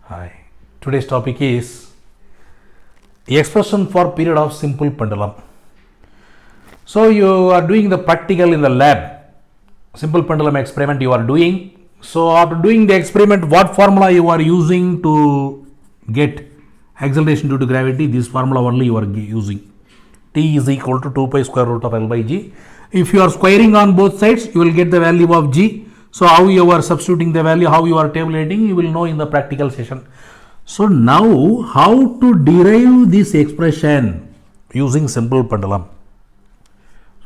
Hi. Today's topic is expression for period of simple pendulum. So you are doing the practical in the lab. Simple pendulum experiment you are doing. So after doing the experiment, what formula you are using to get acceleration due to gravity? This formula only you are using. T is equal to 2 pi square root of L by G. If you are squaring on both sides, you will get the value of G. So how you are substituting the value, how you are tabulating, you will know in the practical session. So now how to derive this expression using simple pendulum.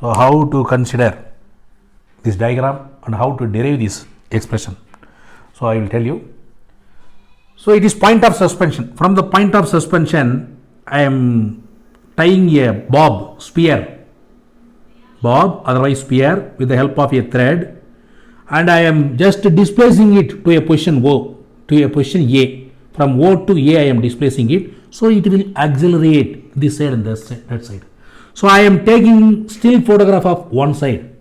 So how to consider this diagram and how to derive this expression. So I will tell you. So it is point of suspension. From the point of suspension, I am tying a bob, otherwise spear, with the help of a thread, and I am just displacing it to a position O, to a position A. From O to A I am displacing it, so it will accelerate this side and that side. So I am taking still photograph of one side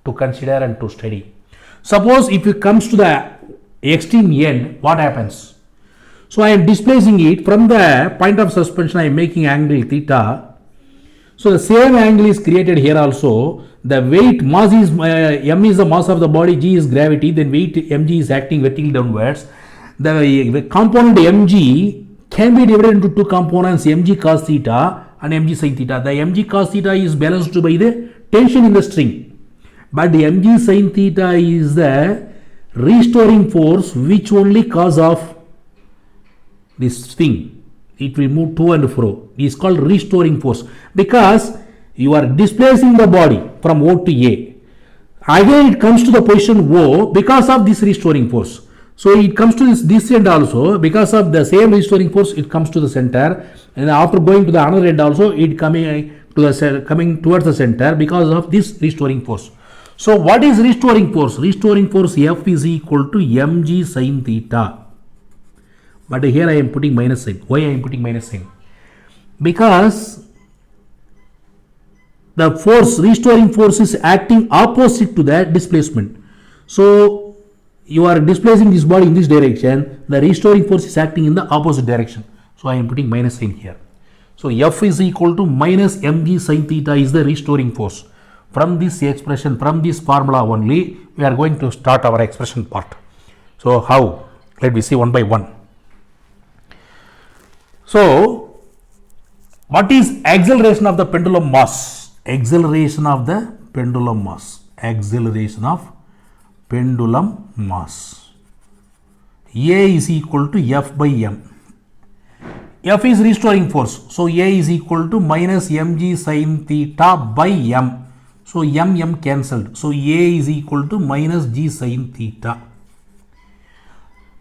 to consider and to study. Suppose if it comes to the extreme end, what happens? So I am displacing it from the point of suspension. I am making angle theta. So the same angle is created here also. The weight mass is m is the mass of the body, g is gravity. Then weight mg is acting vertically downwards. The component mg can be divided into two components, mg cos theta and mg sin theta. The mg cos theta is balanced by the tension in the string, but the mg sin theta is the restoring force which only cause of this thing. It will move to and fro. It is called restoring force because you are displacing the body from O to A. Again it comes to the position O because of this restoring force. So it comes to this end also because of the same restoring force. It comes to the center, and after going to the another end also it coming towards the center because of this restoring force. So what is restoring force? Restoring force F is equal to mg sin theta. But here I am putting minus sign. Why I am putting minus sign? Because the force, restoring force, is acting opposite to the displacement. So you are displacing this body in this direction, the restoring force is acting in the opposite direction. So I am putting minus sign here. So F is equal to minus mg sin theta is the restoring force. From this expression, from this formula only, we are going to start our expression part. So how? Let me see one by one. So what is acceleration of the pendulum mass? Acceleration of the pendulum mass. Acceleration of pendulum mass. A is equal to F by m. F is restoring force. So A is equal to minus mg sin theta by m. So m cancelled. So A is equal to minus g sin theta.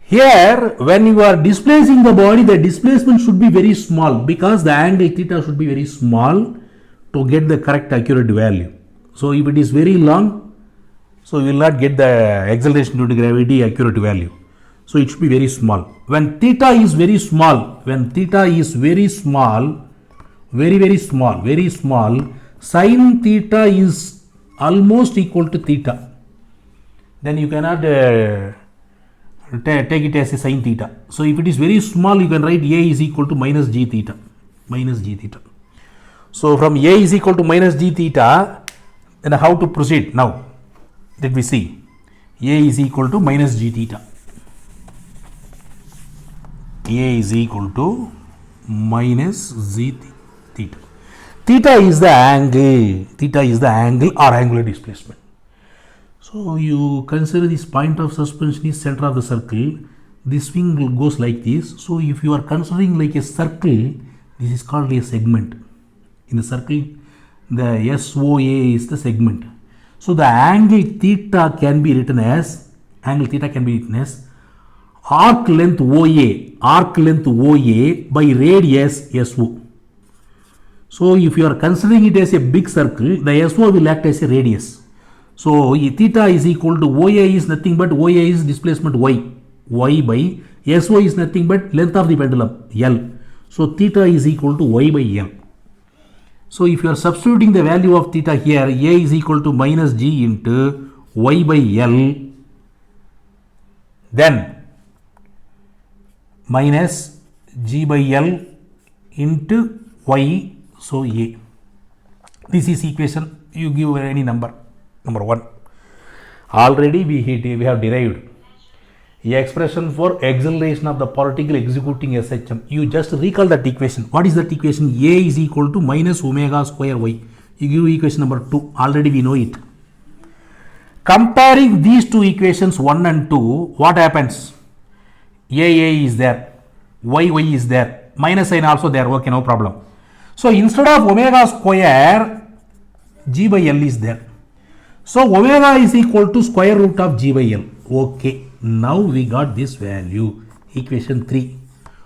Here, when you are displacing the body, the displacement should be very small because the angle theta should be very small to get the correct accurate value. So if it is very long, so you will not get the acceleration due to gravity accurate value. So it should be very small. When theta is very small, very small, sin theta is almost equal to theta. Then you cannot take it as a sin theta. So if it is very small, you can write A is equal to minus g theta. So from A is equal to minus g theta, then how to proceed now? Let me see. A is equal to minus g theta. A is equal to minus z theta. Theta is the angle or angular displacement. So you consider this point of suspension is center of the circle. This wing goes like this. So if you are considering like a circle, this is called a segment. In the circle, the SOA is the segment. So the angle theta can be written as arc length OA by radius SO. So if you are considering it as a big circle, the SO will act as a radius. So theta is equal to OA is nothing but OA is displacement y by SO is nothing but length of the pendulum L. So theta is equal to y by L. So if you are substituting the value of theta here, A is equal to minus g into y by L, then minus g by L into y, so A. This is equation, you give any number 1. Already we have derived a expression for acceleration of the particle executing SHM. You just recall that equation. What is that equation? A is equal to minus omega square y. You give equation number 2. Already we know it. Comparing these two equations 1 and 2, what happens? A is there, y is there, minus sign also there. Okay, no problem. So instead of omega square, g by L is there. So omega is equal to square root of g by L. Okay, now we got this value, equation 3.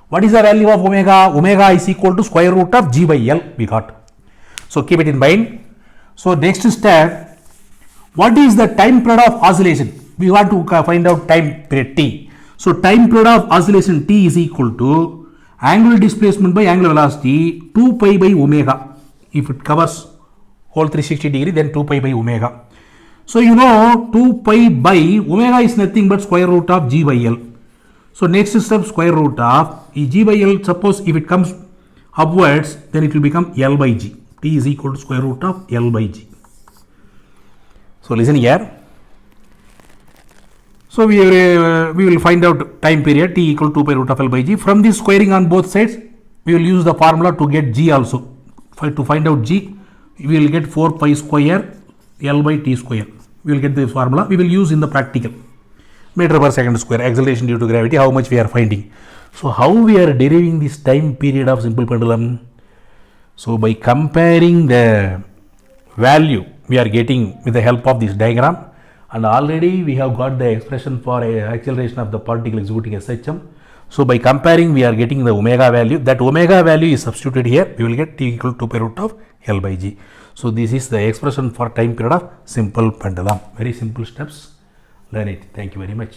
What is the value of omega? Omega is equal to square root of g by L we got. So keep it in mind. So next step, what is the time period of oscillation? We want to find out time period t. So time period of oscillation t is equal to angular displacement by angular velocity 2 pi by omega. If it covers whole 360 degree, then 2 pi by omega. So you know 2 pi by omega is nothing but square root of g by L. So next step, square root of g by L. Suppose if it comes upwards, then it will become L by g. T is equal to square root of L by g. So listen here. So we will find out time period t equal to 2 pi root of L by g. From this squaring on both sides, we will use the formula to get g also. To find out g, we will get 4 pi square L by t square. We will get the formula. We will use in the practical. Meter per second square, acceleration due to gravity, how much we are finding. So how we are deriving this time period of simple pendulum? So by comparing the value we are getting with the help of this diagram, and already we have got the expression for acceleration of the particle executing SHM. So by comparing, we are getting the omega value. That omega value is substituted here. We will get t equal to 2 pi root of L by g. So this is the expression for time period of simple pendulum. Very simple steps. Learn it. Thank you very much.